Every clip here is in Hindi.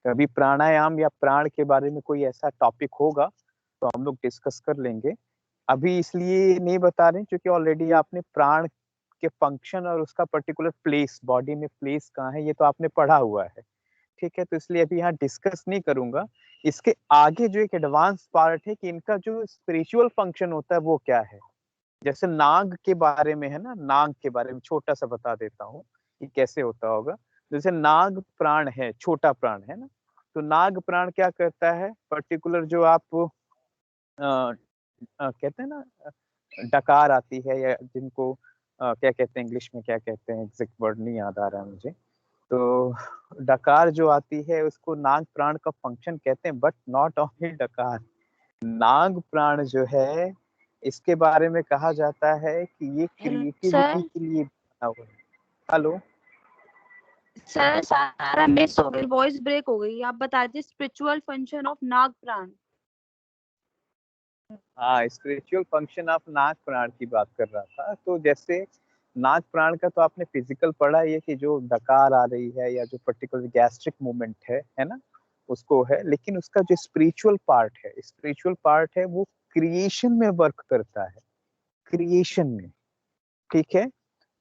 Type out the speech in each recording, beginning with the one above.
कभी प्राणायाम या प्राण के बारे में कोई ऐसा टॉपिक होगा तो हम लोग डिस्कस कर लेंगे। अभी इसलिए नहीं बता रहे क्योंकि ऑलरेडी आपने प्राण के फंक्शन और उसका पर्टिकुलर प्लेस, बॉडी में प्लेस कहाँ है, ये तो आपने पढ़ा हुआ है। ठीक है, तो इसलिए अभी यहाँ डिस्कस नहीं करूंगा। इसके आगे जो एक एडवांस पार्ट है कि इनका जो स्पिरिचुअल फंक्शन होता है वो क्या है। जैसे नाग के बारे में है ना, नाग के बारे में छोटा सा बता देता हूँ कि कैसे होता होगा। जैसे नाग प्राण है, छोटा प्राण है ना, तो नाग प्राण क्या करता है, पर्टिकुलर जो आप कहते हैं ना, डकार आती है, या जिनको क्या कहते हैं इंग्लिश में, क्या कहते हैं एग्जैक्ट वर्ड नहीं याद आ रहा है मुझे, तो डकार जो आती है उसको नाग प्राण का फंक्शन कहते हैं, बट नॉट ओनली डकार। नाग प्राण जो है इसके बारे में कहा जाता है कि ये क्रिएटिविटी सर के लिए बना हुआ है। हेलो सर, सारा मिस हो गई, वॉइस ब्रेक हो गई। आप बता रहे थे स्पिरिचुअल फंक्शन ऑफ नाग प्राण। हाँ, स्पिरिचुअल फंक्शन ऑफ नाग प्राण की बात कर रहा था। तो जैसे नाग प्राण का तो आपने फिजिकल पढ़ा ही है कि जो डकार आ रही है या जो पर्टिकुलर गैस्ट्रिक मूवमेंट है ना, उसको है। लेकिन उसका जो स्पिरिचुअल पार्ट है वो क्रिएशन में वर्क करता है, क्रिएशन में। ठीक है,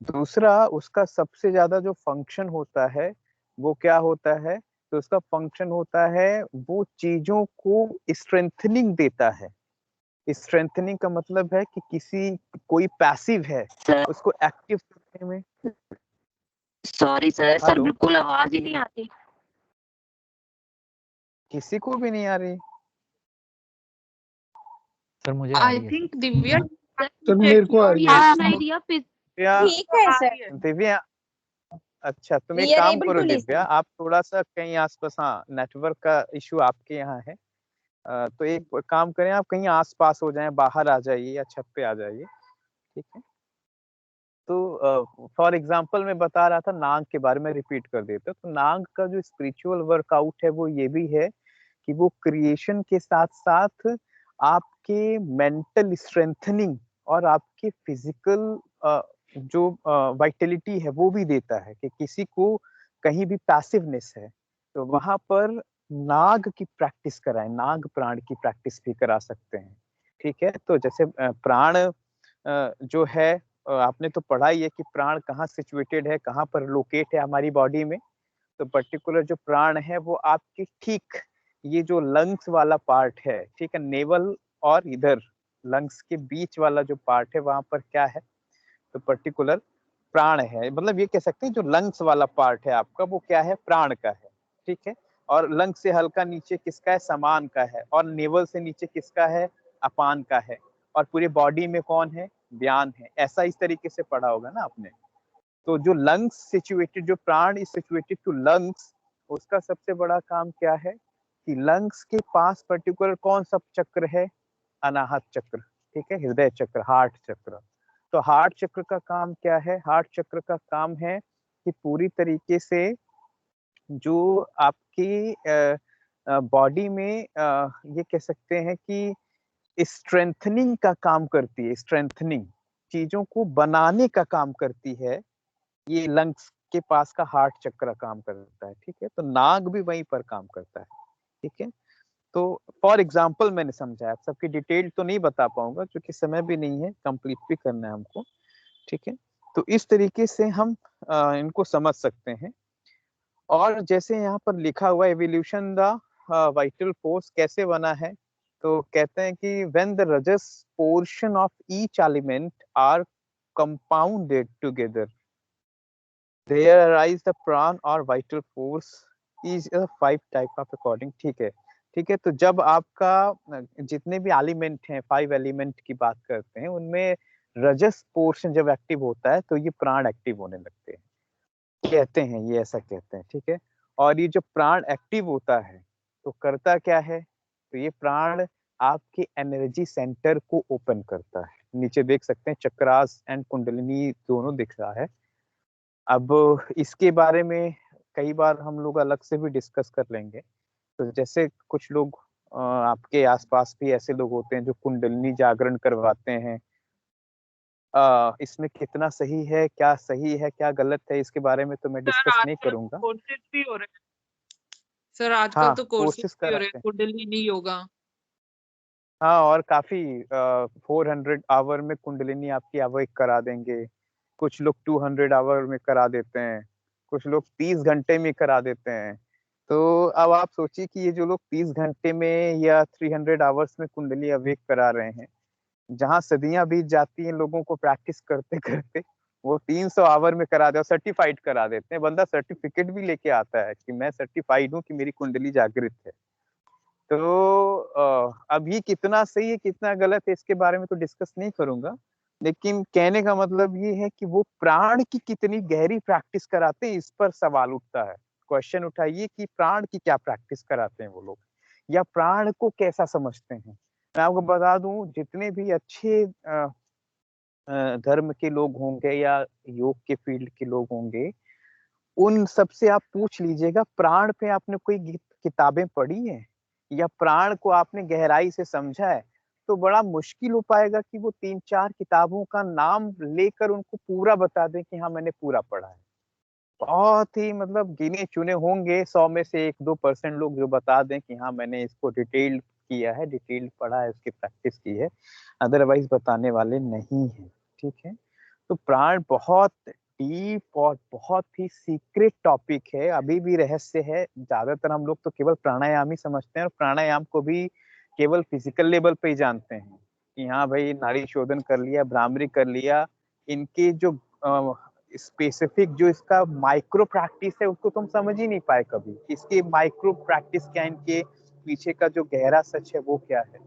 दूसरा उसका सबसे ज्यादा जो फंक्शन होता है वो क्या होता है, तो उसका फंक्शन होता है वो चीजों को स्ट्रेंथनिंग देता है। स्ट्रेंथनिंग का मतलब है कि किसी कोई पैसिव है सर उसको एक्टिव करने में। सॉरी सर, हेलो, बिल्कुल आवाज ही नहीं आती। किसी को भी नहीं आ रही? सर मुझे आ आई रही है। थिंक दिव्या सर मेरे को आ रही है। दिव्या, ठीक है सर। दिव्या, अच्छा तुम We एक are काम able करो to दिव्या, listen. आप थोड़ा सा कहीं आसपास, हाँ नेटवर्क का इशू आपके यहाँ है, तो एक काम करें, आप कहीं आसपास हो जाएं, बाहर आ जाइए या छत पे आ जाइए। ठीक है, तो फॉर एग्जांपल मैं बता रहा था नाग के बारे में, रिपीट कर देता, तो नाग का जो स्पिरिचुअल वर्कआउट है वो ये भी है कि वो क्रिएशन के साथ साथ आपके मेंटल स्ट्रेंथनिंग और आपके फिजिकल जो वाइटलिटी है वो भी देता है। कि किसी को कहीं भी पैसिवनेस है तो वहां पर नाग की प्रैक्टिस कराएं, नाग प्राण की प्रैक्टिस भी करा सकते हैं। ठीक है, तो जैसे प्राण जो है, आपने तो पढ़ा ही है कि प्राण कहाँ सिचुएटेड है, कहाँ पर लोकेट है हमारी बॉडी में। तो पर्टिकुलर जो प्राण है वो आपकी ठीक ये जो लंग्स वाला पार्ट है, ठीक है, नेवल और इधर लंग्स के बीच वाला जो पार्ट है वहां पर क्या है, तो पर्टिकुलर प्राण है। मतलब ये कह सकते हैं जो लंग्स वाला पार्ट है आपका वो क्या है, प्राण का है। ठीक है, और लंग से हल्का नीचे किसका है, समान का है, और नेवल से नीचे किसका है, अपान का है, और पूरे बॉडी में कौन है, व्यान है। ऐसा इस तरीके से पढ़ा होगा ना आपने। तो जो लंग्स सिचुएटेड, जो प्राण इज सिचुएटेड टू लंग्स, उसका सबसे बड़ा काम क्या है कि लंग्स के पास पर्टिकुलर कौन सा चक्र है, अनाहत चक्र। ठीक है, हृदय चक्र, हार्ट चक्र। तो हार्ट चक्र का काम क्या है, हार्ट चक्र का काम है कि पूरी तरीके से जो आपकी बॉडी में ये कह सकते हैं कि स्ट्रेंथनिंग का काम करती है, स्ट्रेंथनिंग चीजों को बनाने का काम करती है। ये लंग्स के पास का हार्ट चक्र काम करता है। ठीक है, तो नाग भी वहीं पर काम करता है। ठीक है, तो फॉर एग्जाम्पल मैंने समझाया, सबकी डिटेल तो नहीं बता पाऊंगा क्योंकि समय भी नहीं है, कंप्लीट भी करना है हमको। ठीक है, तो इस तरीके से हम इनको समझ सकते हैं। और जैसे यहाँ पर लिखा हुआ एवोल्यूशन द वाइटल फोर्स कैसे बना है, तो कहते हैं कि when the rajas portion of each element are compounded together there arise the प्राण और vital force is a 5 type of according। ठीक है, ठीक है, तो जब आपका जितने भी एलिमेंट हैं, 5 एलिमेंट की बात करते हैं, उनमें रजस पोर्शन जब एक्टिव होता है तो ये प्राण एक्टिव होने लगते हैं, कहते हैं ये, ऐसा कहते हैं। ठीक है, और ये जो प्राण एक्टिव होता है तो करता क्या है, तो ये प्राण आपके एनर्जी सेंटर को ओपन करता है। नीचे देख सकते हैं चक्रास एंड कुंडलिनी दोनों दिख रहा है। अब इसके बारे में कई बार हम लोग अलग से भी डिस्कस कर लेंगे। तो जैसे कुछ लोग आपके आसपास भी ऐसे लोग होते हैं जो कुंडलिनी जागरण करवाते हैं। इसमें कितना सही है, क्या गलत है, इसके बारे में तो मैं डिस्कस नहीं करूंगा। कोर्सेज भी हो रहे हैं सर आजकल हाँ तो कोर्सेज कोर्सेज भी हो रहे कराते हैं हैं। कुंडलिनी योगा। हाँ और काफी 400 आवर में कुंडलिनी आपकी अवेक करा देंगे, कुछ लोग 200 आवर में करा देते हैं, कुछ लोग 30 घंटे में करा देते हैं। तो अब आप सोचिए कि ये जो लोग 30 घंटे में या 300 आवर्स में कुंडली अवेक करा रहे हैं, जहाँ सदियां बीत जाती हैं लोगों को प्रैक्टिस करते करते, वो 300 आवर में करा दे और सर्टिफाइड करा देते हैं। बंदा सर्टिफिकेट भी लेके आता है कि मैं सर्टिफाइड हूँ कि मेरी कुंडली जागृत है। तो अब ये कितना सही है कितना गलत है इसके बारे में तो डिस्कस नहीं करूंगा, लेकिन कहने का मतलब ये है कि वो प्राण की कितनी गहरी प्रैक्टिस कराते हैं इस पर सवाल उठता है। क्वेश्चन उठाइए कि प्राण की क्या प्रैक्टिस कराते हैं वो लोग, या प्राण को कैसा समझते हैं। मैं आपको बता दूं जितने भी अच्छे धर्म के लोग होंगे या योग के फील्ड के लोग होंगे, उन सबसे आप पूछ लीजिएगा प्राण पे आपने कोई किताबें पढ़ी है या प्राण को आपने गहराई से समझा है, तो बड़ा मुश्किल हो पाएगा कि वो 3-4 किताबों का नाम लेकर उनको पूरा बता दें कि हाँ मैंने पूरा पढ़ा है। बहुत ही मतलब गिने चुने होंगे 100 में से 1-2% लोग जो बता दें कि हाँ मैंने इसको डिटेल्ड किया है, डिटेल्ड पढ़ा है, उसकी प्रैक्टिस की है, अदरवाइज बताने वाले नहीं है। ठीक है, तो प्राण बहुत डीप और बहुत ही सीक्रेट टॉपिक है, अभी भी रहस्य है। ज्यादातर हम लोग तो केवल प्राणायाम ही समझते हैं और प्राणायाम को भी केवल फिजिकल लेवल पे ही जानते हैं कि हाँ भाई नाड़ी शोधन कर लिया, भ्रामरी कर लिया। इनके जो स्पेसिफिक जो इसका माइक्रो प्रैक्टिस है उसको तुम समझ ही नहीं पाए कभी, इसके माइक्रो प्रैक्टिस क्या, इनके पीछे का जो गहरा सच है वो क्या है।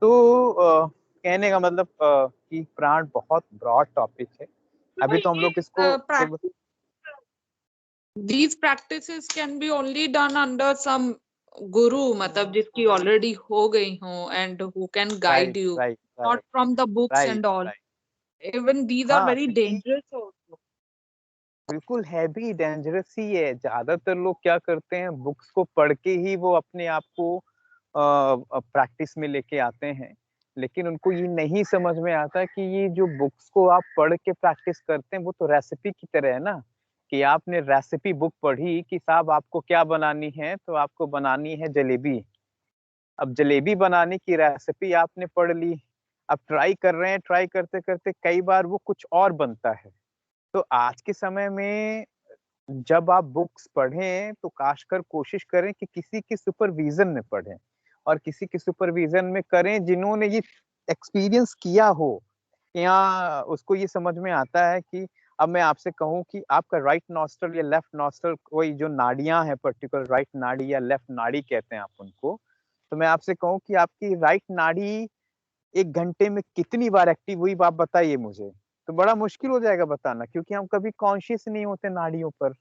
तो कहने का मतलब कि प्राण बहुत ब्रॉड टॉपिक है, अभी तो हम लोग इसको these practices can be only done under some guru, मतलब जिसकी ऑलरेडी हो गई हो and who can guide you, not from the books and all. Even these are very dangerous also. बिल्कुल है भी, डेंजरस ही है। ज्यादातर लोग क्या करते हैं बुक्स को पढ़ के ही वो अपने आप को प्रैक्टिस में लेके आते हैं, लेकिन उनको ये नहीं समझ में आता कि ये जो बुक्स को आप पढ़ के प्रैक्टिस करते हैं वो तो रेसिपी की तरह है ना, कि आपने रेसिपी बुक पढ़ी कि साहब आपको क्या बनानी है, तो आपको बनानी है जलेबी। अब जलेबी बनाने की रेसिपी आपने पढ़ ली, अब ट्राई कर रहे हैं, ट्राई करते करते कई बार वो कुछ और बनता है। तो आज के समय में जब आप बुक्स पढ़ें तो खासकर कोशिश करें कि किसी के सुपरविजन में पढ़ें और किसी के सुपरविजन में करें जिन्होंने ये एक्सपीरियंस किया हो, या उसको ये समझ में आता है कि अब मैं आपसे कहूँ कि आपका राइट नॉस्ट्रल या लेफ्ट नॉस्ट्रल, कोई जो नाड़ियां हैं पर्टिकुलर राइट नाड़ी या लेफ्ट नाड़ी कहते हैं आप उनको, तो मैं आपसे कहूँ कि आपकी राइट नाड़ी 1 घंटे में कितनी बार एक्टिव हुई आप बताइए मुझे, तो बड़ा मुश्किल हो जाएगा बताना, क्योंकि हम कभी कॉन्शियस नहीं होते नाड़ियों पर।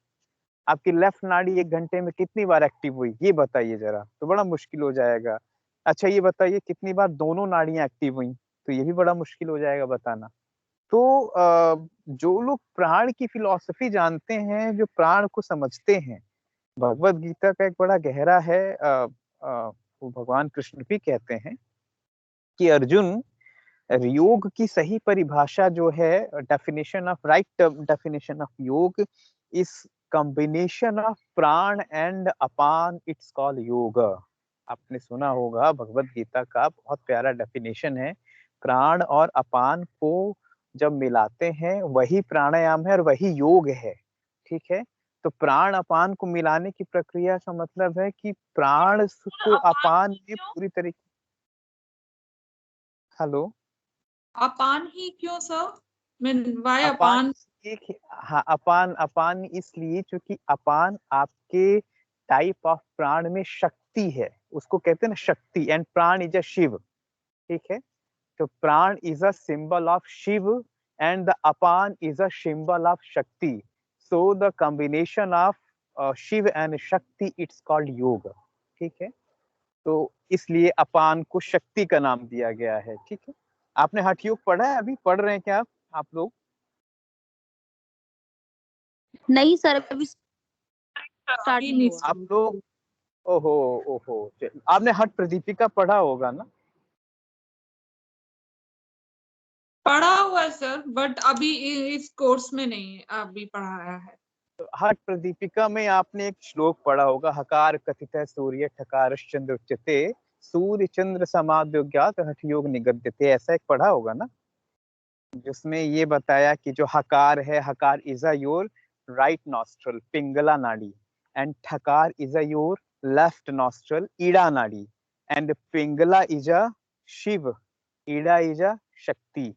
आपकी लेफ्ट नाड़ी 1 घंटे में कितनी बार एक्टिव हुई ये बताइए जरा, तो बड़ा मुश्किल हो जाएगा। अच्छा ये बताइए कितनी बार दोनों नाड़ियां एक्टिव हुई, तो ये भी बड़ा मुश्किल हो जाएगा बताना। तो जो लोग प्राण की फिलॉसफी जानते हैं, जो प्राण को समझते हैं, भगवत गीता का एक बड़ा गहरा है, वो भगवान कृष्ण भी कहते हैं कि अर्जुन योग की सही परिभाषा जो है, definition of right definition of योग इस कॉम्बिनेशन ऑफ प्राण एंड अपान, इट्स कॉल्ड योग। आपने सुना होगा भगवत गीता का बहुत प्यारा डेफिनेशन है, प्राण और अपान को जब मिलाते हैं वही प्राणायाम है और वही योग है। ठीक है, तो प्राण अपान को मिलाने की प्रक्रिया का मतलब है कि प्राण को अपान में पूरी तरीके, हेलो, अपान ही क्यों सर? मीन व्हाई अपान अपान? हाँ अपान, अपान इसलिए क्योंकि अपान आपके टाइप ऑफ प्राण में शक्ति है, उसको कहते हैं ना शक्ति, एंड प्राण इज अ शिव। ठीक है, तो prana is a symbol of Shiva and the apana is a symbol of Shakti, so the combination of Shiva and Shakti it's called yoga. ठीक है, तो इसलिए अपान को शक्ति का नाम दिया गया है। ठीक है, आपने हठ योग पढ़ा है, अभी पढ़ रहे हैं क्या आप लोग? नहीं सर अभी स्टार्ट नहीं हुआ। आप लोग, ओहो ओहो, आपने हठ प्रदीपिका पढ़ा होगा ना? पढ़ा हुआ है सर, बट अभी इस कोर्स में नहीं अभी पढ़ाया है। हर प्रदीपिका में आपने एक श्लोक पढ़ा होगा, हकार कथित सूर्य ठकारश्चंद्र उच्यते सूर्य चंद्र समाद्योग्यात हठ योग निगद्यते, ऐसा एक पढ़ा होगा ना, जिसमें ये बताया कि जो हकार है, hakar is a your right nostril Pingala nadi, and thakar is a your left nostril Ida nadi, and Pingala is a Shiva, Ida is a Shakti.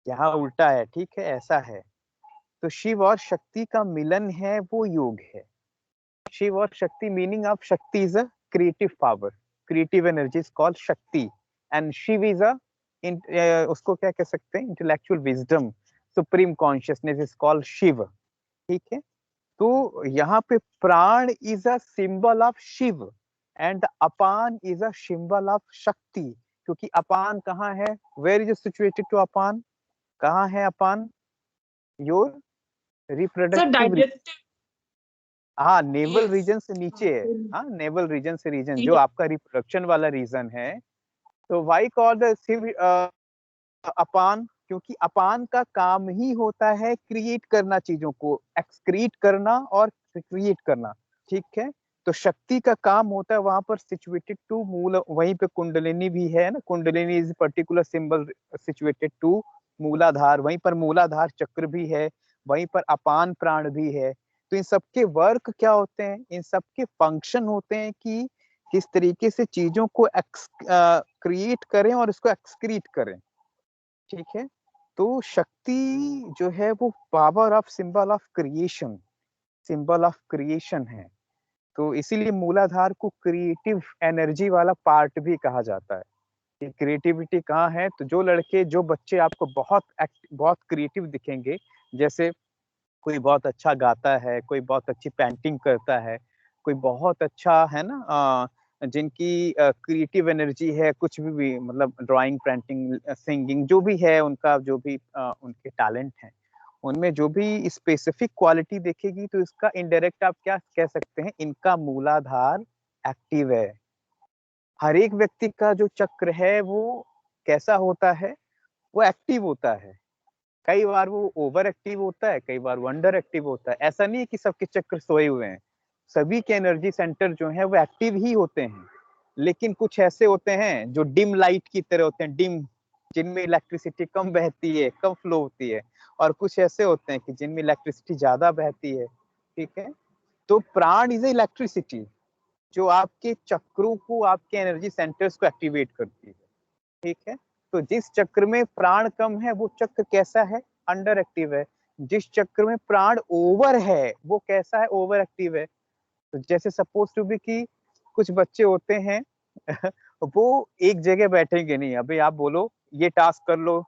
यहाँ उल्टा है, ठीक है, ऐसा है। तो शिव और शक्ति का मिलन है, वो योग है। शिव और Shakti meaning of Shakti is a creative power, creative energy is called Shakti, and Shiva is a उसको क्या कह सकते हैं, intellectual wisdom, supreme consciousness is called Shiva, ठीक है। तो यहाँ पे prana is a symbol of Shiva and apana is a symbol of Shakti, क्योंकि अपान कहाँ है, where is situated to apana, कहाँ है अपान, योर रिप्रोडक्टिव, हाँ नेवल रीजन से नीचे है, हाँ नेवल रीजन से रीजन जो आपका रिप्रोडक्शन वाला रीजन है। तो वाई कॉल द शिव अपान, क्योंकि अपान का काम ही होता है क्रिएट करना, चीजों को एक्सक्रीट करना और क्रिएट करना, ठीक है। तो शक्ति का काम होता है वहां पर सिचुएटेड टू मूल, वहीं पे कुंडलिनी भी है ना, kundalini is particular symbol situated to Muladhara, वहीं पर मूलाधार चक्र भी है, वहीं पर अपान प्राण भी है। तो इन सबके वर्क क्या होते हैं, इन सबके फंक्शन होते हैं कि किस तरीके से चीजों को क्रिएट करें और इसको एक्सक्रीट करें, ठीक है। तो शक्ति जो है वो power of symbol of creation, symbol of creation है। तो इसीलिए मूलाधार को क्रिएटिव एनर्जी वाला पार्ट भी कहा जाता है कि क्रिएटिविटी कहाँ है। तो जो लड़के, जो बच्चे आपको बहुत क्रिएटिव दिखेंगे, जैसे कोई बहुत अच्छा गाता है, कोई बहुत अच्छी पेंटिंग करता है, कोई बहुत अच्छा है ना, जिनकी क्रिएटिव एनर्जी है, कुछ भी मतलब ड्राइंग, पेंटिंग, सिंगिंग, जो भी है उनका, जो भी उनके टैलेंट है, उनमें जो भी स्पेसिफिक क्वालिटी देखेगी, तो इसका इनडायरेक्ट आप क्या कह सकते हैं, इनका मूलाधार एक्टिव है। हर एक व्यक्ति का जो चक्र है वो कैसा होता है, वो एक्टिव होता है। कई बार वो ओवर एक्टिव होता है, कई बार वो अंडर एक्टिव होता है। ऐसा नहीं है कि सबके चक्र सोए हुए हैं, सभी के एनर्जी सेंटर जो है वो एक्टिव ही होते हैं। लेकिन कुछ ऐसे होते हैं जो डिम लाइट की तरह होते हैं, डिम, जिनमें इलेक्ट्रिसिटी कम बहती है, कम फ्लो होती है, और कुछ ऐसे होते हैं कि जिनमें इलेक्ट्रिसिटी ज्यादा बहती है, ठीक है। तो प्राण इज इलेक्ट्रिसिटी जो आपके चक्रों को, आपके एनर्जी सेंटर्स को एक्टिवेट करती है, ठीक है। तो जिस चक्र में प्राण कम है वो चक्र कैसा है, अंडर एक्टिव है। जिस चक्र में प्राण ओवर है वो कैसा है, ओवर एक्टिव है। तो जैसे सपोज टू बी कि कुछ बच्चे होते हैं वो एक जगह बैठेंगे नहीं, अभी आप बोलो ये टास्क कर लो,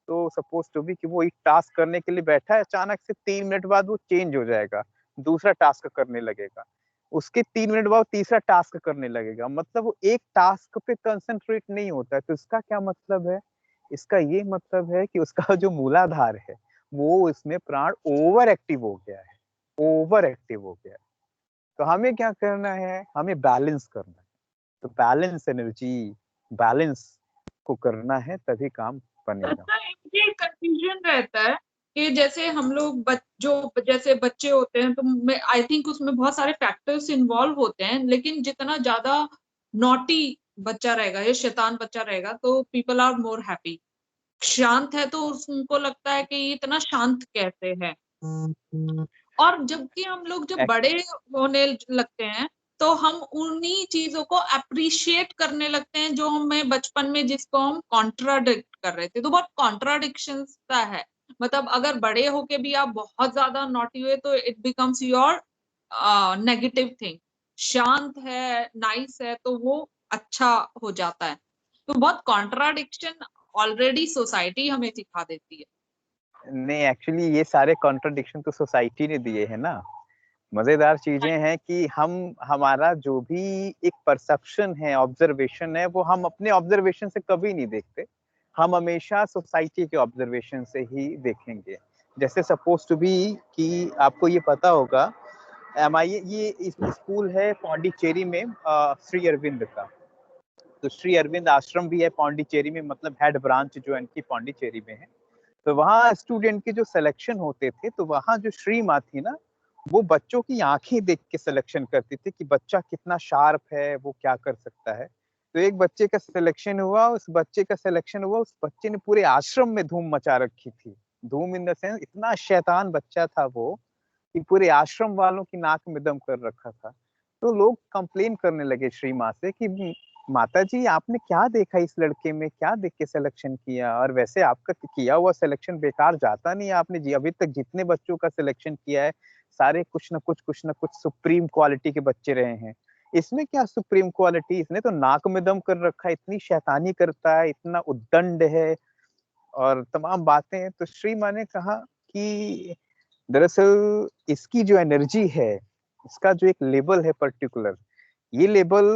तो सपोज टू बी कि वो एक टास्क करने के लिए बैठा है, अचानक से 3 मिनट बाद वो चेंज हो जाएगा, दूसरा टास्क करने लगेगा, उसके 3 मिनट बाद तीसरा टास्क करने लगेगा, मतलब वो एक टास्क पे कंसंट्रेट नहीं होता है। तो इसका क्या मतलब है, इसका ये मतलब है कि उसका जो मूलाधार है वो, इसमें प्राण ओवर एक्टिव हो गया है, ओवर एक्टिव हो गया है। तो हमें क्या करना है, हमें बैलेंस करना है। तो बैलेंस एनर्जी, बैलेंस को करना है, तभी काम बनेगा। मुझे कंफ्यूजन रहता है कि जैसे हम लोग जो जैसे बच्चे होते हैं, तो मैं आई थिंक उसमें बहुत सारे फैक्टर्स इन्वॉल्व होते हैं, लेकिन जितना ज्यादा नॉटी बच्चा रहेगा या शैतान बच्चा रहेगा तो पीपल आर मोर हैप्पी। शांत है तो उनको लगता है कि ये इतना शांत कैसे है। और जबकि हम लोग जब बड़े होने लगते हैं तो हम उन्हीं चीजों को अप्रिशिएट करने लगते हैं जो हमें बचपन में, जिसको हम कॉन्ट्राडिक्ट कर रहे थे। तो बहुत कॉन्ट्राडिक्शन सा है। मतलब अगर बड़े होके भी आप बहुत ज्यादा नॉटी हुए तो it becomes your negative thing. शांत है, नाइस है, तो वो अच्छा हो जाता है। तो बहुत कॉन्ट्राडिक्शन ऑलरेडी सोसाइटी हमें सिखा देती है। नहीं, एक्चुअली ये सारे कॉन्ट्रडिक्शन तो सोसाइटी ने दिए हैं ना। मजेदार चीजें हैं कि हमारा जो भी एक परसेप्शन है, ऑब्जर्वेशन है, वो हम अपने ऑब्जर्वेशन से कभी नहीं देखते, हम हमेशा सोसाइटी के ऑब्जर्वेशन से ही देखेंगे। जैसे सपोज टू बी कि आपको ये पता होगा, ये स्कूल है पौंडीचेरी में, श्री अरविंद का। तो श्री अरविंद आश्रम भी है पौंडीचेरी में, मतलब हेड ब्रांच जो है इनकी पौंडीचेरी में है। तो वहाँ स्टूडेंट के जो सिलेक्शन होते थे, तो वहाँ जो श्री माँ थी ना, वो बच्चों की आंखें देख के सिलेक्शन करती थी कि बच्चा कितना शार्प है, वो क्या कर सकता है। तो एक बच्चे का सिलेक्शन हुआ, उस बच्चे ने पूरे आश्रम में धूम मचा रखी थी। धूम इन द सेंस, इतना शैतान बच्चा था वो कि पूरे आश्रम वालों की नाक में दम कर रखा था। तो लोग कंप्लेन करने लगे श्री माँ से कि माता जी, आपने क्या देखा इस लड़के में, क्या देख के सिलेक्शन किया, और वैसे आपका किया हुआ सिलेक्शन बेकार जाता नहीं है। आपने जी अभी तक जितने बच्चों का सिलेक्शन किया है, सारे कुछ ना कुछ सुप्रीम क्वालिटी के बच्चे रहे हैं। इसमें क्या सुप्रीम क्वालिटी, इसने तो नाक में दम कर रखा है, इतनी शैतानी करता है, इतना उद्दंड है और तमाम बातें। तो श्री माँ ने कहा कि दरअसल इसकी जो एनर्जी है, इसका जो एक लेवल है पर्टिकुलर, ये लेवल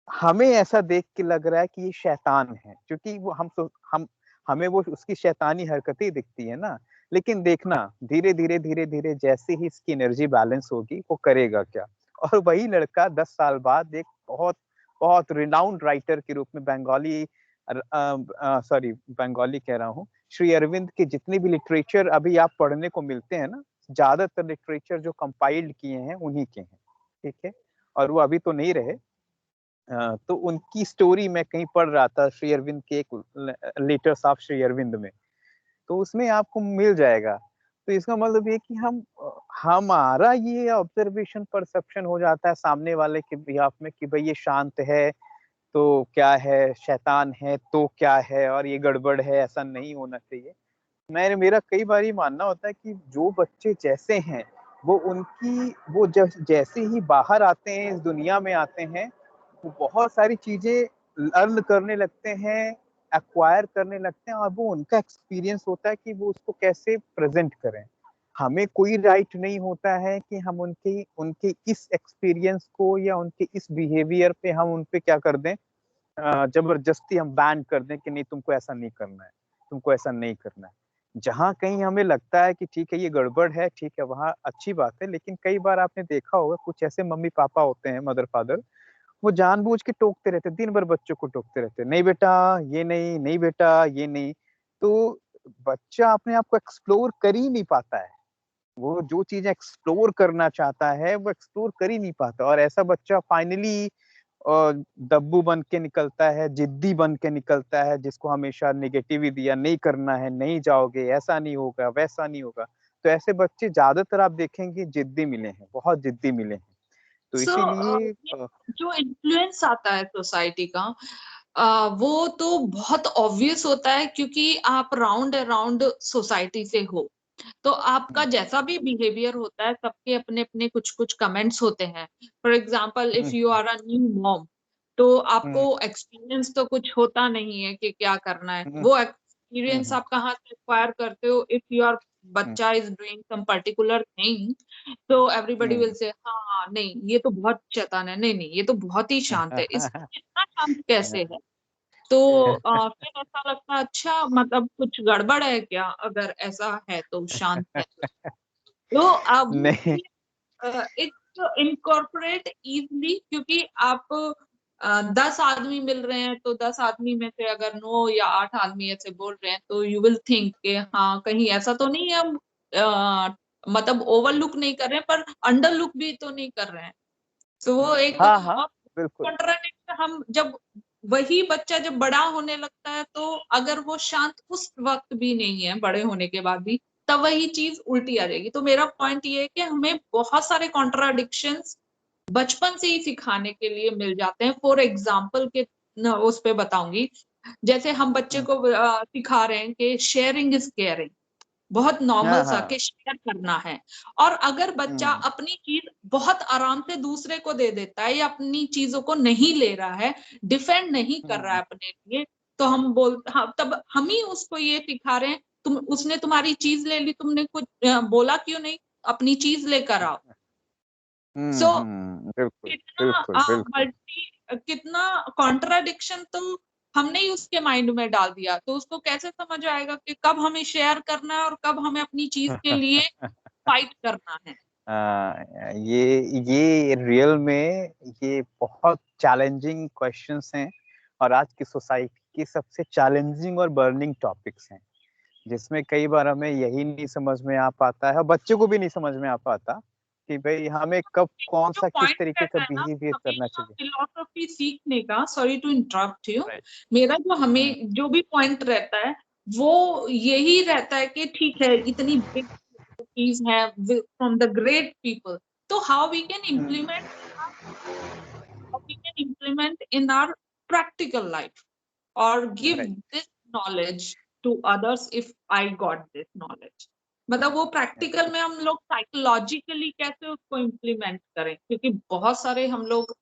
हमें ऐसा देख के लग रहा है कि ये शैतान है, क्योंकि वो हम हमें वो उसकी शैतानी हरकतें दिखती है ना। लेकिन देखना धीरे-धीरे जैसे ही इसकी एनर्जी बैलेंस होगी, वो करेगा क्या। और वही लड़का 10 साल बाद एक बहुत बहुत रिनाउंड राइटर के रूप में बंगाली कह रहा हूँ, श्री अरविंद के जितने भी लिटरेचर अभी आप पढ़ने को मिलते हैं ना, ज्यादातर लिटरेचर जो कंपाइल्ड किए हैं उन्हीं के हैं, ठीक है। और वो अभी तो नहीं रहे। तो उनकी स्टोरी मैं कहीं पढ़ रहा था श्री अरविंद के एक लेटर्स ऑफ श्री अरविंद में, तो उसमें आपको मिल जाएगा। तो इसका मतलब ये कि हमारा ये ऑब्जर्वेशन परसेप्शन हो जाता है सामने वाले के बिहाफ में कि भाई ये शांत है तो क्या है, शैतान है तो क्या है, और ये गड़बड़ है, ऐसा नहीं होना चाहिए। मेरा कई बार ये मानना होता है कि जो बच्चे जैसे हैं, वो जैसे ही बाहर आते हैं, इस दुनिया में आते हैं, वो बहुत सारी चीजें लर्न करने लगते हैं, एक्वायर करने लगते हैं, और वो उनका एक्सपीरियंस होता है कि वो उसको कैसे प्रेजेंट करें। हमें कोई राइट नहीं होता है कि हम उनके उनके इस एक्सपीरियंस को या उनके इस बिहेवियर पे हम उन पे क्या कर दें, जबरदस्ती हम बैन कर दें कि नहीं तुमको ऐसा नहीं करना है, तुमको ऐसा नहीं करना है। जहाँ कहीं हमें लगता है कि ठीक है ये गड़बड़ है, ठीक है, वहाँ अच्छी बात है। लेकिन कई बार आपने देखा होगा कुछ ऐसे मम्मी पापा होते हैं, मदर फादर, वो जानबूझ के टोकते रहते, दिन भर बच्चों को टोकते रहते, नहीं बेटा ये नहीं, नहीं बेटा ये नहीं। तो बच्चा अपने आप को एक्सप्लोर कर ही नहीं पाता है। वो जो चीजें एक्सप्लोर करना चाहता है वो एक्सप्लोर कर ही नहीं पाता, और ऐसा बच्चा फाइनली दब्बू बन के निकलता है, जिद्दी बन के निकलता है, जिसको हमेशा नेगेटिव ही दिया, नहीं करना है, नहीं जाओगे, ऐसा नहीं होगा, वैसा नहीं होगा। तो ऐसे बच्चे ज्यादातर आप देखेंगे जिद्दी मिले हैं, बहुत जिद्दी मिले हैं। तो सो इसीलिए जो इन्फ्लुएंस आता है सोसाइटी का, वो तो बहुत ऑब्वियस होता है, क्योंकि आप राउंड अराउंड सोसाइटी से हो। तो आपका जैसा भी बिहेवियर होता है, सबके अपने अपने कुछ कुछ कमेंट्स होते हैं। For example, if you are a new mom, तो आपको एक्सपीरियंस तो कुछ होता नहीं है कि क्या करना है। वो एक्सपीरियंस आप कहाँ से एक्वायर करते हो? इफ योर बच्चा is doing some particular thing, तो एवरीबडी विल से हाँ नहीं ये तो बहुत शैतान है, नहीं नहीं ये तो बहुत ही शांत है, इस इतना शांत कैसे है? तो फिर ऐसा लगता है अच्छा मतलब कुछ गड़बड़ है क्या, अगर ऐसा है तो शांत है तो अब नहीं इट्स इनकॉर्पोरेट इजली, क्योंकि आप 10 आदमी मिल रहे हैं, तो 10 आदमी में से अगर 9 या 8 आदमी ऐसे बोल रहे हैं, तो यू विल थिंक कि हाँ कहीं ऐसा तो नहीं है हम मतलब ओवरलुक नहीं कर रहे हैं पर अंडर लुक भी तो नहीं कर रहे हैं। तो वो एक हाँ हाँ बिल्कुल। कॉन्ट्राडिक्ट, हम जब वही बच्चा जब बड़ा होने लगता है, तो अगर वो शांत उस वक्त भी नहीं है, बड़े होने के बाद भी, तब वही चीज उल्टी आ जाएगी। तो मेरा पॉइंट ये है कि हमें बहुत सारे कॉन्ट्राडिक्शंस बचपन से ही सिखाने के लिए मिल जाते हैं। फॉर एग्जाम्पल के उस पे बताऊंगी, जैसे हम बच्चे को सिखा रहे हैं कि शेयरिंग इज केयरिंग, बहुत नॉर्मल हाँ सा हाँ कि शेयर करना है। और अगर बच्चा अपनी चीज बहुत आराम से दूसरे को दे देता है, या अपनी चीजों को नहीं ले रहा है, डिफेंड नहीं कर रहा है अपने लिए, तो हम तब हम ही उसको ये सिखा रहे हैं, उसने तुम्हारी चीज ले ली, तुमने कुछ बोला क्यों नहीं, अपनी चीज लेकर आओ। सो बिल्कुल बिल्कुल कितना बिल्कुल। कितना कॉन्ट्राडिक्शन तो हमने ही उसके माइंड में डाल दिया, तो उसको कैसे समझ आएगा कि कब हमें शेयर करना है और कब हमें अपनी चीज के लिए फाइट करना है। ये रियल में ये बहुत चैलेंजिंग क्वेश्चंस हैं, और आज की सोसाइटी के सबसे चैलेंजिंग और बर्निंग टॉपिक्स हैं। जिसमें कई बार हमें यही नहीं समझ में आ पाता है और बच्चे को भी नहीं समझ में आ पाता कि भाई हमें कब कौन जो सा किस पॉइंट तरीके का रहता है ना बिहेवियर करना हमेशा चाहिए। फिलोसफी सीखने का, sorry to interrupt you, right. मेरा जो हमें जो भी पॉइंट रहता है वो यही रहता है कि ठीक है इतनी बिग चीज है फ्रॉम द ग्रेट पीपल, तो how we can implement in our practical life or give right. this knowledge to others if I got this knowledge। मतलब वो प्रैक्टिकल में हम लोग साइकोलॉजिकली कैसे उसको इम्प्लीमेंट करें, क्योंकि बहुत सारे हम लोग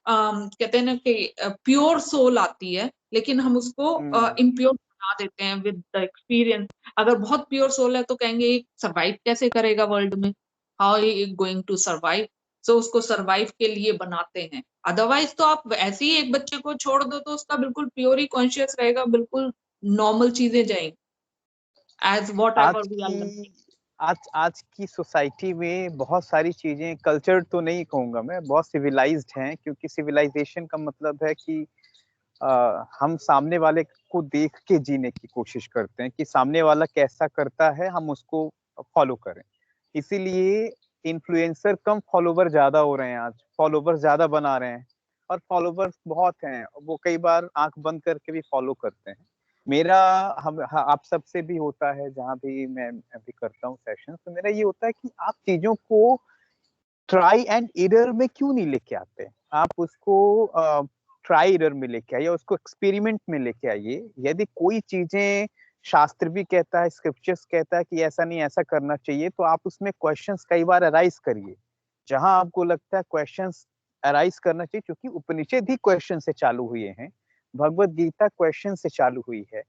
कहते हैं ना कि प्योर सोल आती है लेकिन हम उसको इम्प्योर बना देते हैं विद द एक्सपीरियंस। अगर बहुत प्योर सोल है तो कहेंगे सरवाइव कैसे करेगा वर्ल्ड में, how he going to survive, so उसको सरवाइव के लिए बनाते हैं। अदरवाइज तो आप ऐसे ही एक बच्चे को छोड़ दो तो उसका बिल्कुल प्योर ही कॉन्शियस रहेगा, बिल्कुल नॉर्मल चीजें जाएंगी as whatever we are learning. आज की सोसाइटी में बहुत सारी चीजें, कल्चर तो नहीं कहूंगा मैं, बहुत सिविलाइज्ड हैं, क्योंकि सिविलाइजेशन का मतलब है कि हम सामने वाले को देख के जीने की कोशिश करते हैं कि सामने वाला कैसा करता है हम उसको फॉलो करें। इसीलिए इन्फ्लुएंसर कम, फॉलोवर ज्यादा हो रहे हैं। आज फॉलोवर ज्यादा बना रहे हैं और फॉलोवर्स बहुत हैं, वो कई बार आंख बंद करके भी फॉलो करते हैं। मेरा आप सबसे भी होता है, जहां भी मैं अभी करता हूँ सेशन, तो मेरा ये होता है कि आप चीजों को ट्राई एंड एरर में क्यों नहीं लेके आते। आप उसको ट्राई एरर में लेके आइए, उसको एक्सपेरिमेंट में लेके आइए। यदि कोई चीजें शास्त्र भी कहता है, स्क्रिप्चर्स कहता है कि ऐसा नहीं ऐसा करना चाहिए, तो आप उसमें क्वेश्चंस कई बार अराइज करिए। जहां आपको लगता है क्वेश्चंस अराइज करना चाहिए, क्योंकि उपनिषद ही क्वेश्चन से चालू हुए हैं, भगवत गीता क्वेश्चन से चालू हुई है,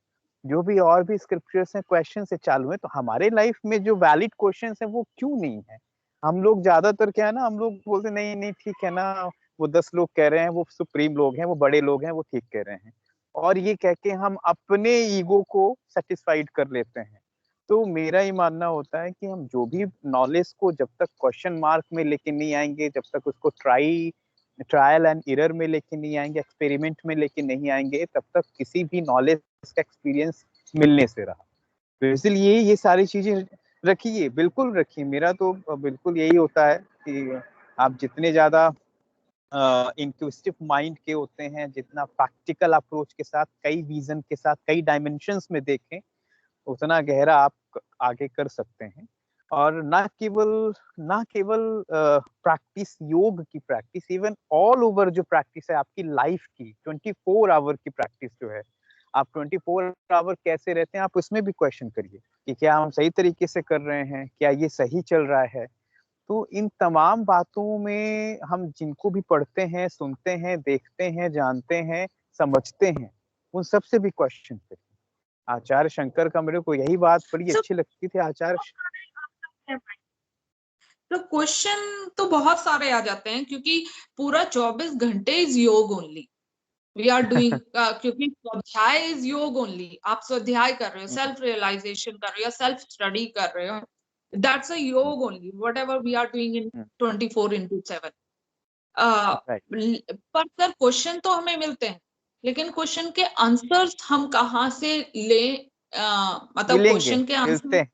जो भी और भी स्क्रिप्चर्स हैं क्वेश्चन से चालू है। तो हमारे लाइफ में जो वैलिड क्वेश्चंस हैं वो क्यों नहीं है। हम लोग ज्यादातर क्या है ना, हम लोग बोलते नहीं नहीं ठीक है ना, वो 10 लोग कह रहे हैं, वो सुप्रीम लोग हैं, वो बड़े लोग हैं, वो ठीक कह रहे हैं, और ये कह के हम अपने ईगो को सेटिस्फाइड कर लेते हैं। तो मेरा ये मानना होता है कि हम जो भी नॉलेज को जब तक क्वेश्चन मार्क में लेके नहीं आएंगे, जब तक उसको ट्रायल एंड एरर में लेके नहीं आएंगे, एक्सपेरिमेंट में लेके नहीं आएंगे, तब तक किसी भी नॉलेज का एक्सपीरियंस मिलने से रहा। तो इसलिए ये सारी चीजें रखिए, बिल्कुल रखिए। मेरा तो बिल्कुल यही होता है कि आप जितने ज्यादा इंक्विजिटिव माइंड के होते हैं, जितना प्रैक्टिकल अप्रोच के साथ, कई विजन के साथ, कई डायमेंशंस में देखें, उतना गहरा आप आगे कर सकते हैं। और ना केवल प्रैक्टिस, योग की प्रैक्टिस, इवन ऑल ओवर जो प्रैक्टिस है आपकी लाइफ की, 24 आवर की प्रैक्टिस जो है, आप 24 आवर कैसे रहते हैं, आप उसमें भी क्वेश्चन करिए कि क्या हम सही तरीके से कर रहे हैं, क्या ये सही चल रहा है। तो इन तमाम बातों में हम जिनको भी पढ़ते हैं, सुनते हैं, देखते हैं, जानते हैं, समझते हैं, उन सबसे भी क्वेश्चन करिए। आचार्य शंकर का मेरे को यही बात बड़ी अच्छी लगती थी। तो क्वेश्चन तो बहुत सारे आ जाते हैं क्योंकि पूरा 24 घंटे इज योग ओनली वी आर डूइंग, क्योंकि स्वाध्याय इज योग ओनली। आप स्वाध्याय कर रहे हो, सेल्फ रियलाइजेशन कर रहे हो, सेल्फ स्टडी कर रहे हो, that's a yoga only whatever we are doing in 24/7। पर सर क्वेश्चन तो हमें मिलते हैं, लेकिन क्वेश्चन के आंसर्स हम कहाँ से लें? मतलब मिलेंगे, क्वेश्चन के मिलते आंसर, हैं।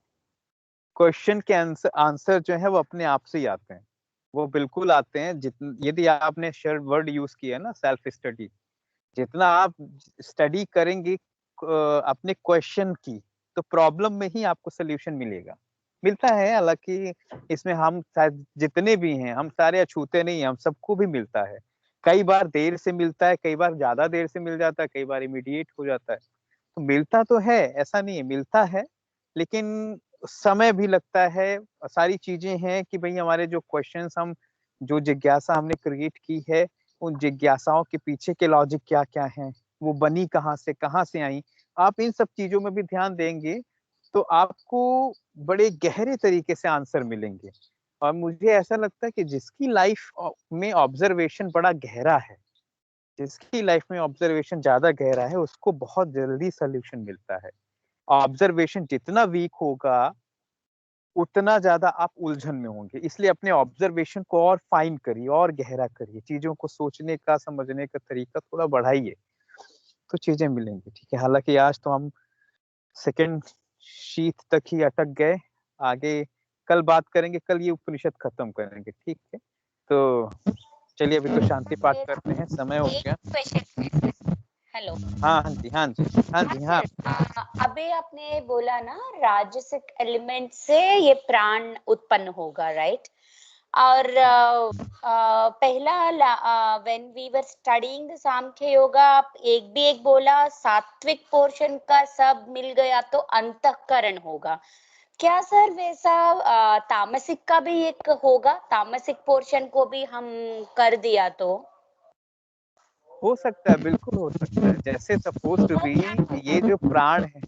क्वेश्चन के आंसर जो है वो अपने आप से ही आते हैं, वो बिल्कुल आते हैं। यदि आपने शेयर वर्ड यूज किया ना, सेल्फ स्टडी, जितना आप स्टडी करेंगे अपने क्वेश्चन की, तो प्रॉब्लम में ही आपको सोल्यूशन मिलेगा। मिलता है, हालांकि इसमें हम जितने भी हैं, हम सारे अछूते नहीं हैं, हम सबको भी मिलता है। कई बार देर से मिलता है, कई बार ज्यादा देर से मिल जाता है, कई बार इमीडिएट हो जाता है। तो मिलता तो है, ऐसा नहीं है, मिलता है, लेकिन समय भी लगता है। सारी चीजें हैं कि भाई हमारे जो क्वेश्चंस, हम जो जिज्ञासा हमने क्रिएट की है, उन जिज्ञासाओं के पीछे के लॉजिक क्या क्या हैं, वो बनी कहाँ से आई। आप इन सब चीजों में भी ध्यान देंगे तो आपको बड़े गहरे तरीके से आंसर मिलेंगे। और मुझे ऐसा लगता है कि जिसकी लाइफ में ऑब्जर्वेशन बड़ा गहरा है, जिसकी लाइफ में ऑब्जर्वेशन ज्यादा गहरा है, उसको बहुत जल्दी सोल्यूशन मिलता है। ऑब्जर्वेशन जितना वीक होगा, उतना ज्यादा आप उलझन में होंगे। इसलिए अपने ऑब्जर्वेशन को और फाइन करिए, और गहरा करिए, चीजों को सोचने का, समझने का तरीका थोड़ा बढ़ाइए, तो चीजें मिलेंगी। ठीक है, हालांकि आज तो हम सेकंड शीत तक ही अटक गए। आगे कल बात करेंगे, कल ये उपनिषद खत्म करेंगे, ठीक है। तो चलिए अभी तो शांति पाठ करते हैं, समय हो गया। हेलो। हाँ हाँ जी, हाँ जी, हाँ जी, हाँ। अभी आपने बोला ना राजसिक एलिमेंट से ये प्राण उत्पन्न होगा, राइट? और पहला when we were studying the Sankhya yoga, आप एक बोला सात्विक पोर्शन का सब मिल गया तो अंतःकरण होगा। क्या सर वैसा तामसिक का भी एक होगा? तामसिक पोर्शन को भी हम कर दिया तो हो सकता है, बिल्कुल हो सकता है। जैसे सपोज टू बी ये जो प्राण है,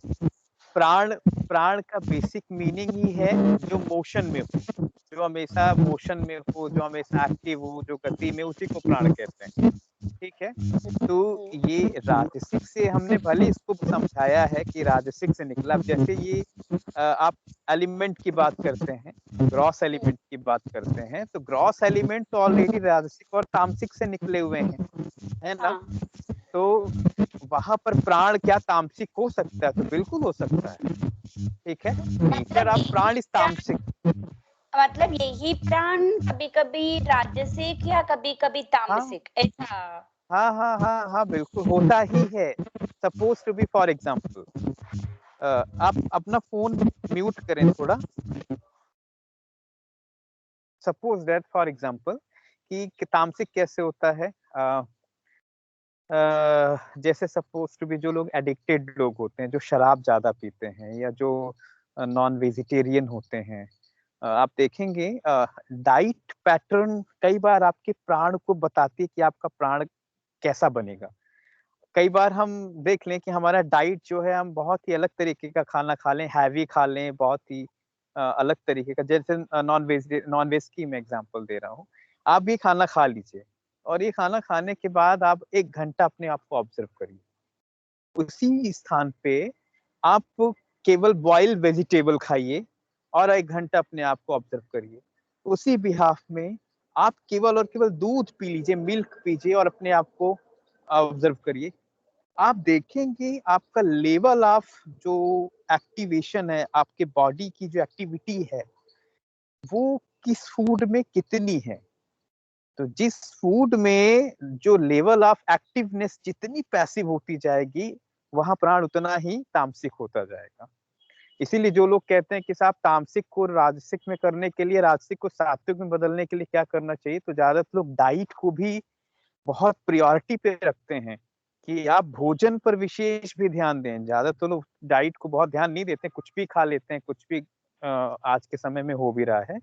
प्राण का बेसिक मीनिंग ही है जो मोशन में हो, जो हमेशा मोशन में हो, जो हमेशा एक्टिव हो, जो गति में, उसी को प्राण कहते हैं, ठीक है। तो ये राजसिक से हमने भले इसको समझाया है कि राजसिक से निकला। जैसे ये आप एलिमेंट की बात करते हैं, ग्रॉस एलिमेंट की बात करते हैं, तो ग्रॉस एलिमेंट तो ऑलरेडी राजसिक और तामसिक से निकले हुए हैं, है ना। तो वहां पर प्राण क्या तामसिक हो सकता है? तो बिल्कुल हो सकता है, ठीक है। नेचर ऑफ प्राण इज तामसिक। मतलब यही प्राण कभी कभी राजसिक या कभी कभी तामसिक ऐसा? हाँ हाँ हाँ हाँ, बिल्कुल होता ही है। Suppose to be for example, आप अपना फोन म्यूट करें थोड़ा। सपोज दैट फॉर एग्जाम्पल कि तामसिक कैसे होता है। जैसे सपोज टू बी जो लोग एडिक्टेड लोग होते हैं, जो शराब ज्यादा पीते हैं, या जो नॉन वेजिटेरियन होते हैं, आप देखेंगे डाइट पैटर्न कई बार आपके प्राण को बताती है कि आपका प्राण कैसा बनेगा। कई बार हम देख लें कि हमारा डाइट जो है, हम बहुत ही अलग तरीके का खाना खा लें, हैवी खा लें, बहुत ही अलग तरीके का। जैसे नॉन वेज की मैं एग्जांपल दे रहा हूँ। आप ये खाना खा लीजिए और ये खाना खाने के बाद आप 1 घंटा अपने आप को ऑब्जर्व करिए। उसी स्थान पे आप केवल बॉइल्ड वेजिटेबल खाइए और 1 घंटा अपने आप को ऑब्जर्व करिए। उसी बिहाफ में आप केवल और केवल दूध पी लीजिए, मिल्क पीजिए और अपने आप को ऑब्जर्व करिए। आप देखेंगे आपका लेवल ऑफ जो एक्टिवेशन है, आपके बॉडी की जो एक्टिविटी है, वो किस फूड में कितनी है। तो जिस फूड में जो लेवल ऑफ एक्टिवनेस जितनी पैसिव होती जाएगी, वहां प्राण उतना ही तामसिक होता जाएगा। इसीलिए जो लोग कहते हैं कि साहब तामसिक को राजसिक में करने के लिए, राजसिक को सात्विक में बदलने के लिए क्या करना चाहिए, तो ज्यादातर लोग डाइट को भी बहुत प्रायोरिटी पे रखते हैं कि आप भोजन पर विशेष भी ध्यान दें। ज्यादातर लोग डाइट को बहुत ध्यान नहीं देते, कुछ भी खा लेते हैं, कुछ भी आज के समय में हो भी रहा है।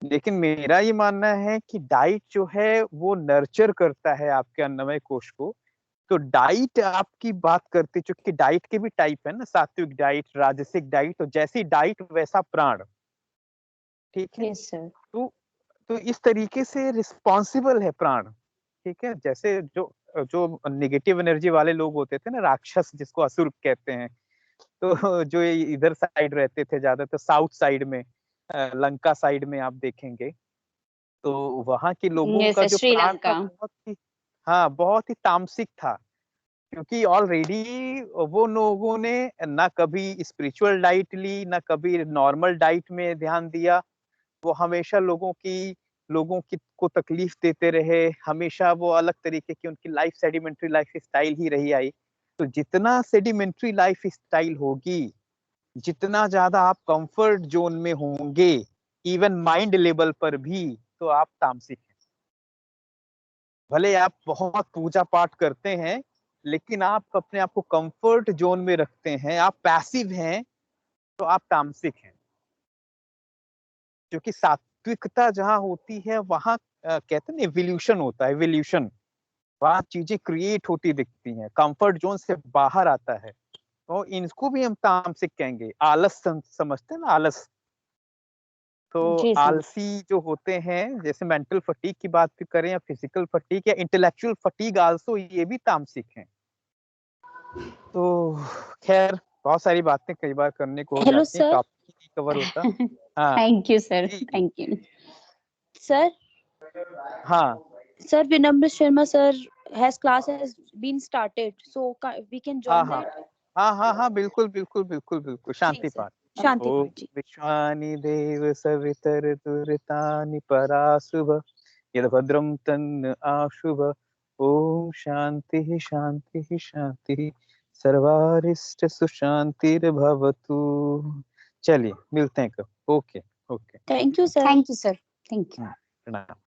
लेकिन मेरा ये मानना है कि डाइट जो है वो नर्चर करता है आपके अन्नमय कोश को। तो डाइट आपकी बात करते, चूंकि डाइट के भी टाइप है ना, सात्विक डाइट, राजसिक डाइट, तो जैसी डाइट वैसा प्राण, ठीक है। Yes sir. तो इस तरीके से रिस्पॉन्सिबल है प्राण, ठीक है। जैसे जो जो नेगेटिव एनर्जी वाले लोग होते थे ना, राक्षस जिसको असुर कहते हैं, तो जो इधर साइड रहते थे ज्यादातर, साउथ साइड में, लंका साइड में आप देखेंगे, तो वहां के लोगों का जो प्राण था बहुत ही, हाँ, बहुत ही तामसिक था। क्योंकि ऑलरेडी वो लोगों ने ना कभी स्पिरिचुअल डाइट ली, ना कभी नॉर्मल डाइट में ध्यान दिया। वो हमेशा लोगों की को तकलीफ देते रहे, हमेशा वो अलग तरीके की उनकी लाइफ सेडिमेंट्री लाइफ स्टाइल ही रही आई। तो जितना सेडिमेंट्री लाइफ स्टाइल होगी, जितना ज्यादा आप कंफर्ट जोन में होंगे, इवन माइंड लेवल पर भी, तो आप तामसिक हैं। भले आप बहुत पूजा पाठ करते हैं, लेकिन आप अपने आप को कंफर्ट जोन में रखते हैं, आप पैसिव हैं, तो आप तामसिक हैं। क्योंकि सात्विकता जहां होती है, वहां कहते हैं ना, एवोल्यूशन होता है, एवोल्यूशन। वहां चीजें क्रिएट होती दिखती हैं, कंफर्ट जोन से बाहर आता है। तो इनको भी हम तामसिक कहेंगे। आलस समझते हैं ना, आलस। तो आलसी जो होते हैं, जैसे मेंटल फटीग की बात भी करें, या फिजिकल फटीग या इंटेलेक्चुअल फटीग आल्सो, ये भी तामसिक हैं। तो खैर, बहुत सारी बातें कई बार करने को हो जाती हैं, टॉपिक ही कवर होता। हाँ, thank you sir, thank you sir. हाँ sir, Vinamra Sharma sir has class has been started, so we can join that. हाँ बिल्कुल बिल्कुल बिल्कुल बिल्कुल शांति पाठ। शांति ओम पाठ जी। विश्वानि देव सवितर दुरितानि पराशुभ यद भद्रम तन्न आशुभ। ओम शांति शांति शांति सर्वारिष्ट सुशांतिर्भवतु। चलिए मिलते हैं कब। Okay okay thank you sir. Thank you sir, thank you. प्रणाम।